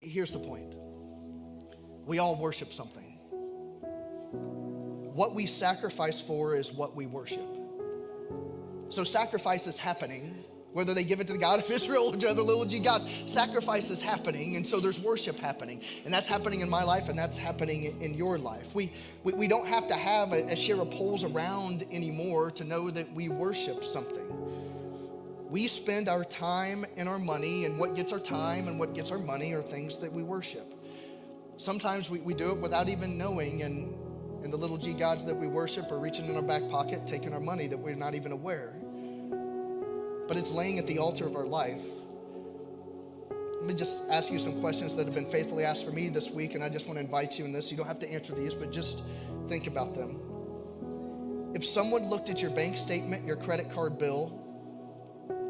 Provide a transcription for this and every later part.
Here's the point. We all worship something. What we sacrifice for is what we worship. So sacrifice is happening, whether they give it to the God of Israel or to other little g gods. Sacrifice is happening, and so there's worship happening. And that's happening in my life, and that's happening in your life. We don't have to have a share of poles around anymore to know that we worship something. We spend our time and our money, and what gets our time and what gets our money are things that we worship. Sometimes we do it without even knowing, and the little g gods that we worship are reaching in our back pocket, taking our money that we're not even aware. But it's laying at the altar of our life. Let me just ask you some questions that have been faithfully asked for me this week, and I just want to invite you in this. You don't have to answer these, but just think about them. If someone looked at your bank statement, your credit card bill,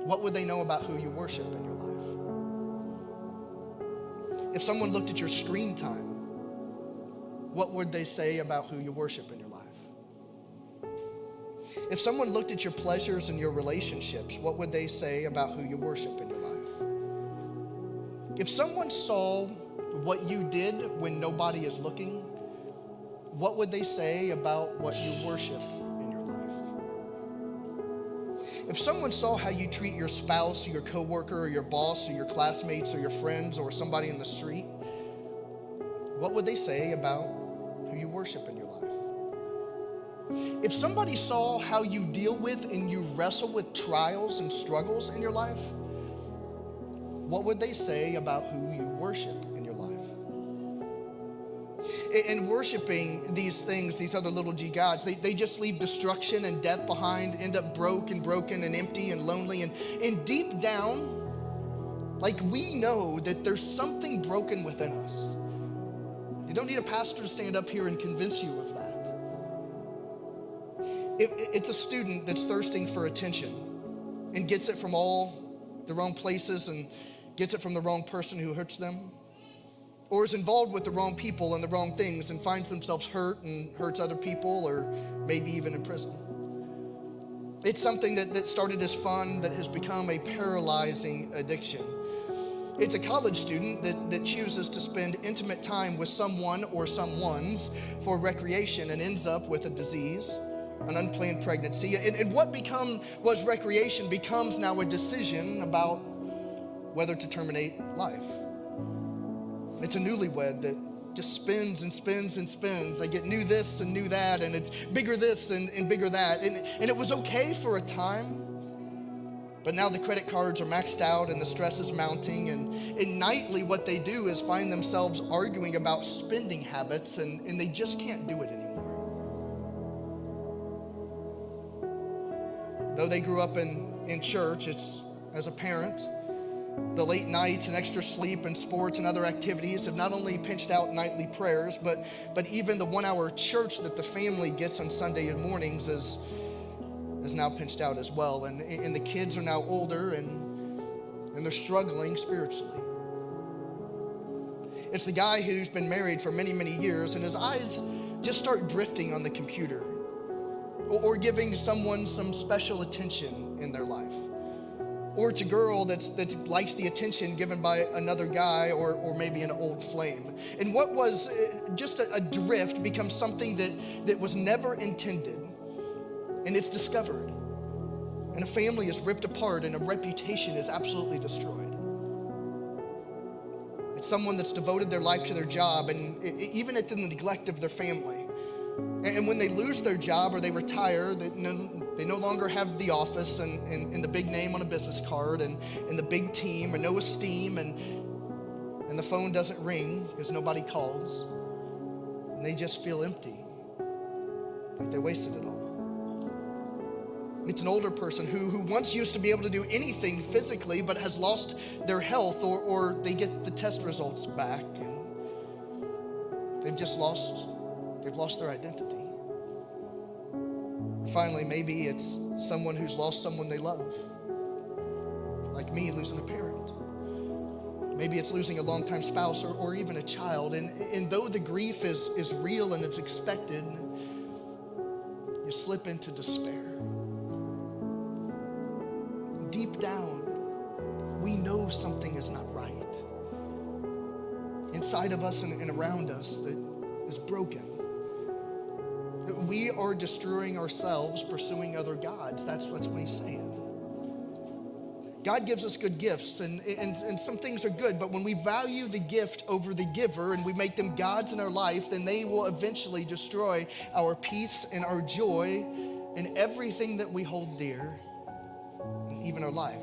what would they know about who you worship in your life? If someone looked at your screen time, what would they say about who you worship in your life? If someone looked at your pleasures and your relationships, what would they say about who you worship in your life? If someone saw what you did when nobody is looking, what would they say about what you worship in your life? If someone saw how you treat your spouse or your coworker or your boss or your classmates or your friends or somebody in the street, what would they say about who you worship in your life? If somebody saw how you deal with and you wrestle with trials and struggles in your life, what would they say about who you worship in your life? In worshiping these things, these other little g gods, they just leave destruction and death behind, end up broken and empty and lonely. And deep down, like we know that there's something broken within us. You don't need a pastor to stand up here and convince you of that. It's a student that's thirsting for attention and gets it from all the wrong places and gets it from the wrong person who hurts them, or is involved with the wrong people and the wrong things and finds themselves hurt and hurts other people, or maybe even in prison. It's something that started as fun that has become a paralyzing addiction. It's a college student that chooses to spend intimate time with someone or someones for recreation and ends up with a disease, an unplanned pregnancy. And what was recreation becomes now a decision about whether to terminate life. It's a newlywed that just spins and spins and spins. I get new this and new that, and it's bigger this and bigger that. And it was okay for a time, but now the credit cards are maxed out and the stress is mounting. And nightly what they do is find themselves arguing about spending habits, and they just can't do it anymore. Though they grew up in church, it's as a parent, the late nights and extra sleep and sports and other activities have not only pinched out nightly prayers, but even the 1 hour church that the family gets on Sunday mornings is now pinched out as well. And the kids are now older and they're struggling spiritually. It's the guy who's been married for many, many years and his eyes just start drifting on the computer, or giving someone some special attention in their life. Or it's a girl that likes the attention given by another guy or maybe an old flame. And what was just a drift becomes something that was never intended, and it's discovered. And a family is ripped apart and a reputation is absolutely destroyed. It's someone that's devoted their life to their job, and even at the neglect of their family. And when they lose their job or they retire, they no longer have the office and the big name on a business card and the big team, and no esteem, and the phone doesn't ring because nobody calls. And they just feel empty, like they wasted it all. It's an older person who once used to be able to do anything physically but has lost their health, or they get the test results back and they've lost their identity. Finally, maybe it's someone who's lost someone they love, like me losing a parent. Maybe it's losing a longtime spouse or even a child. And though the grief is real and it's expected, you slip into despair. Deep down, we know something is not right. inside of us and around us that is broken. We are destroying ourselves pursuing other gods. That's what he's saying. God gives us good gifts, and some things are good, but when we value the gift over the giver and we make them gods in our life, then they will eventually destroy our peace and our joy and everything that we hold dear, even our life.